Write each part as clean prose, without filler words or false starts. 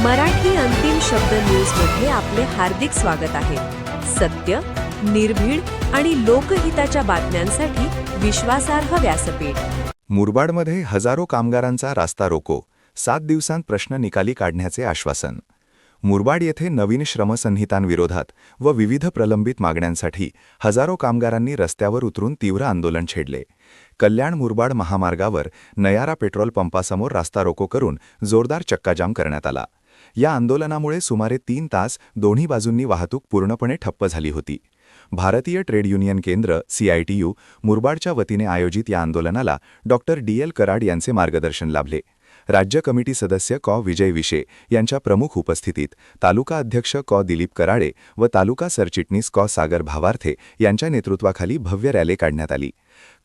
मराठी अंतिम शब्द न्यूजमध्ये आपले हार्दिक स्वागत आहे. सत्य, निर्भीड आणि लोकहिताच्या बातम्यांसाठी विश्वासार्ह व्यासपीठ. मुरबाडमध्ये हजारो कामगारांचा रास्ता रोको, 7 दिवसांत प्रश्न निकाली काढण्याचे आश्वासन. मुरबाड येथे नवीन श्रमसंहितांविरोधात व विविध प्रलंबित मागण्यांसाठी हजारो कामगारांनी रस्त्यावर उतरून तीव्र आंदोलन छेडले. कल्याण मुरबाड महामार्गावर नयारा पेट्रोल पंपासमोर रास्ता रोको करून जोरदार चक्काजाम करण्यात आला. या आंदोलनामुळे सुमारे 3 तास दोन्ही बाजूंनी वाहतूक पूर्णपणे ठप्प झाली होती. भारतीय ट्रेड युनियन केंद्र CITU मुरबाडच्या वतीने आयोजित या आंदोलनाला डॉक्टर DL कराड यांचे मार्गदर्शन लाभले. राज्य कमिटी सदस्य विजय विशे यांच्या प्रमुख उपस्थितीत तालुका अध्यक्ष दिलीप कराडे व तालुका सरचिटणीस सागर भावार्थे यांच्या नेतृत्वाखाली भव्य रॅली काढण्यात आली.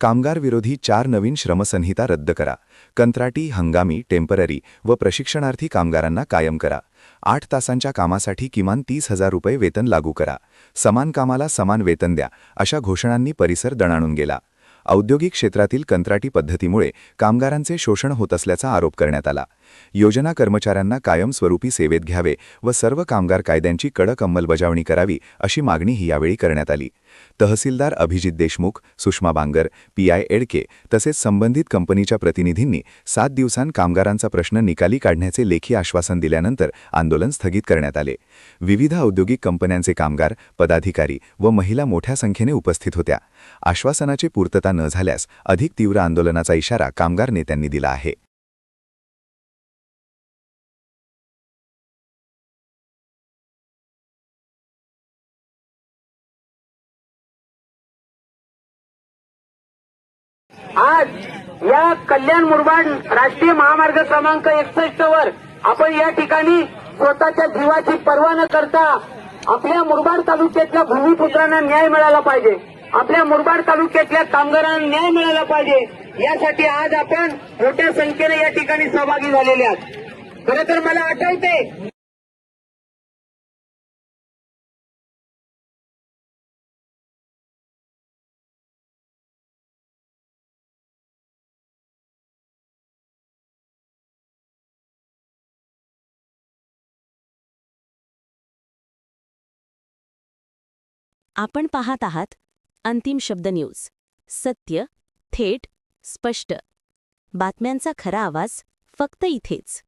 कामगार विरोधी 4 नवीन श्रमसंहिता रद्द करा, कंत्राटी, हंगामी, टेम्पररी व प्रशिक्षणार्थी कामगारांना कायम करा, 8 तासांच्या कामासाठी किमान 30,000 रुपये वेतन लागू करा, समान कामाला समान वेतन द्या अशा घोषणांनी परिसर दणाणून गेला. औद्योगिक क्षेत्रातील कंत्राटी पद्धतीमुळे कामगारांचे शोषण होत असल्याचा आरोप करण्यात आला. योजना कर्मचाऱ्यांना कायमस्वरूपी सेवेत घ्यावे व सर्व कामगार कायद्यांची कडक अंमलबजावणी करावी अशी मागणीही यावेळी करण्यात आली. तहसीलदार अभिजित देशमुख, सुषमा बांगर, PI एडके तसेच संबंधित कंपनीच्या प्रतिनिधींनी 7 दिवसांत कामगारांचा प्रश्न निकाली काढण्याचे लेखी आश्वासन दिल्यानंतर आंदोलन स्थगित करण्यात आले. विविध औद्योगिक कंपन्यांचे कामगार, पदाधिकारी व महिला मोठ्या संख्येने उपस्थित होत्या. आश्वासनाची पूर्तता न झाल्यास अधिक तीव्र आंदोलनाचा इशारा कामगार नेत्यांनी दिला आहे. आज या कल्याण मुरबाड राष्ट्रीय महामार्ग क्रमांक 61 वर आपण या ठिकाणी स्वतःच्या जीवाची पर्वा न करता आपल्या मुरबाड तालुक्यातल्या भूमिपुत्रांना न्याय मिळाला पाहिजे, आपल्या मुरबाड तालुक्यातल्या कामगारांना न्याय मिळाला पाहिजे, यासाठी आज आपण मोठ्या संख्येने या ठिकाणी सहभागी झालेले आहात. खरं तर मला आठवते आपण पाहत आहात अंतिम शब्द न्यूज. सत्य, थेट, स्पष्ट. बातम्यांचा खरा आवाज फक्त इथेच.